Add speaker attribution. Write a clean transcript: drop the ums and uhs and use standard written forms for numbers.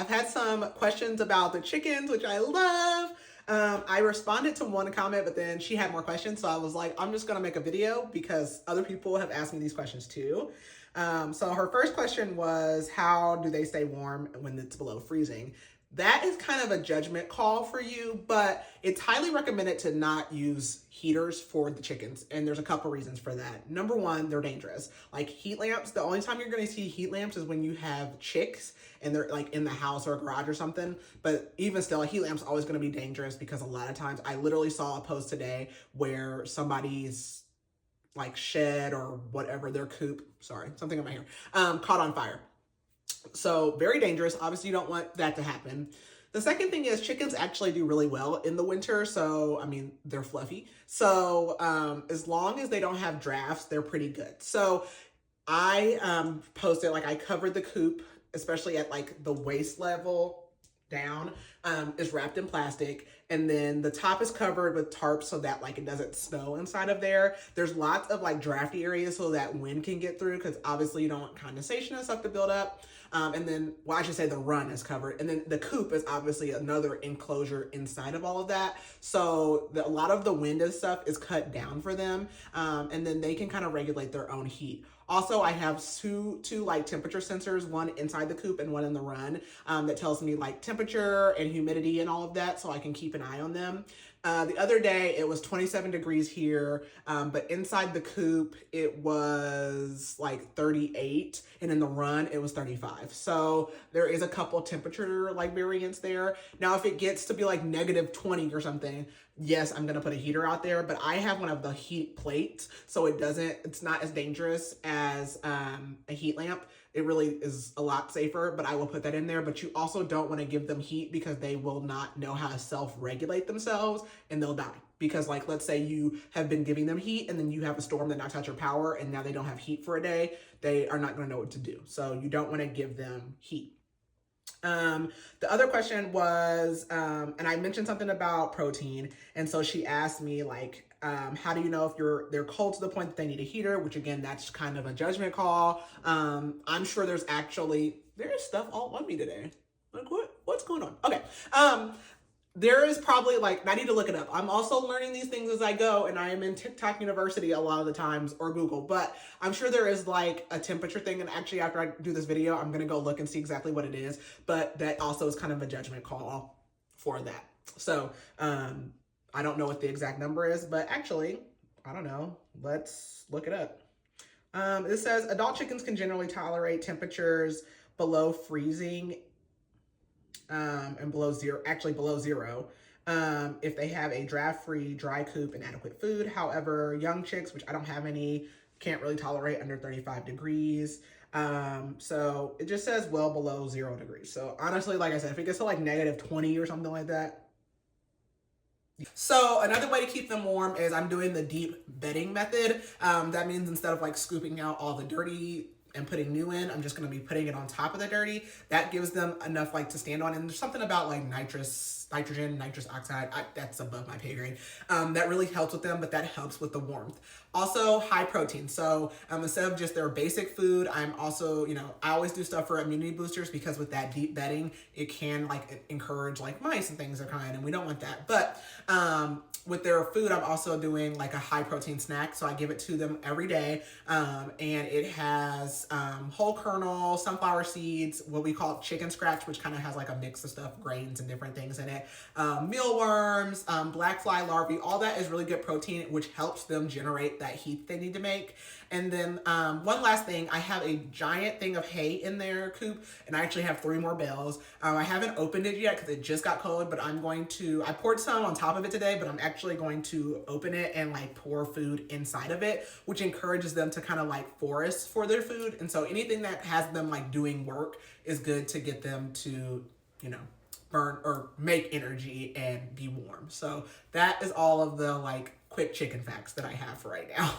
Speaker 1: I've had some questions about the chickens, which I love. I responded to one comment, but then she had more questions. So I was like, I'm just going to make a video because other people have asked me these questions too. So her first question was, how do they stay warm when it's below freezing? That is kind of a judgment call for you, but it's highly recommended to not use heaters for the chickens. And there's a couple reasons for that. Number one, they're dangerous. Like heat lamps, the only time you're going to see heat lamps is when you have chicks and they're like in the house or a garage or something. But even still, a heat lamp's always going to be dangerous because a lot of times I literally saw a post today where somebody's like shed or whatever, their coop, sorry, something in my hair, caught on fire. So very dangerous. Obviously, you don't want that to happen. The second thing is chickens actually do really well in the winter. So, I mean, they're fluffy. So as long as they don't have drafts, they're pretty good. So I posted, like I covered the coop, especially at like the waist level down, is wrapped in plastic. And then the top is covered with tarps so that like it doesn't snow inside of there. There's lots of like drafty areas so that wind can get through because obviously you don't want condensation and stuff to build up. And then, well, I should say the run is covered. And then the coop is obviously another enclosure inside of all of that. So a lot of the wind and stuff is cut down for them. And then they can kind of regulate their own heat. Also, I have two like temperature sensors, one inside the coop and one in the run, that tells me like temperature and humidity and all of that, so I can keep an eye on them. The other day it was 27 degrees here, but inside the coop it was like 38, and in the run it was 35. So there is a couple temperature like variance there. Now, if it gets to be like -20 or something, yes, I'm gonna put a heater out there, but I have one of the heat plates, so it's not as dangerous as a heat lamp. It really is a lot safer, but I will put that in there. But you also don't want to give them heat because they will not know how to self-regulate themselves and they'll die. Because like, let's say you have been giving them heat and then you have a storm that knocks out your power and now they don't have heat for a day, they are not going to know what to do. So you don't want to give them heat. The other question was, and I mentioned something about protein. And so she asked me like, how do you know if they're cold to the point that they need a heater, which again, that's kind of a judgment call. I'm sure there's stuff all on me today. Like what's going on? Okay. There is probably like, I need to look it up. I'm also learning these things as I go, and I am in TikTok University a lot of the times, or Google, but I'm sure there is like a temperature thing. And actually after I do this video, I'm going to go look and see exactly what it is, but that also is kind of a judgment call for that. So, I don't know what the exact number is, but actually, I don't know. Let's look it up. It says adult chickens can generally tolerate temperatures below freezing and below zero, if they have a draft-free dry coop and adequate food. However, young chicks, which I don't have any, can't really tolerate under 35 degrees. So it just says well below 0 degrees. So honestly, like I said, if it gets to like -20 or something like that. So another way to keep them warm is I'm doing the deep bedding method. That means instead of like scooping out all the dirty and putting new in, I'm just going to be putting it on top of the dirty. That gives them enough like to stand on. And there's something about like nitrous oxide, that's above my pay grade, that really helps with them, but that helps with the warmth. Also, high protein. So instead of just their basic food, I'm also, I always do stuff for immunity boosters because with that deep bedding, it can like encourage like mice and things are kind, and we don't want that. But with their food, I'm also doing like a high protein snack. So I give it to them every day. And it has whole kernel, sunflower seeds, what we call chicken scratch, which kind of has like a mix of stuff, grains and different things in it. Mealworms, black fly larvae, all that is really good protein, which helps them generate that heat they need to make. And then one last thing, I have a giant thing of hay in their coop, and I actually have 3 more bales. I haven't opened it yet because it just got cold, but I poured some on top of it today, but I'm actually going to open it and like pour food inside of it, which encourages them to kind of like forest for their food. And so anything that has them like doing work is good to get them to, burn or make energy and be warm. So that is all of the like quick chicken facts that I have for right now.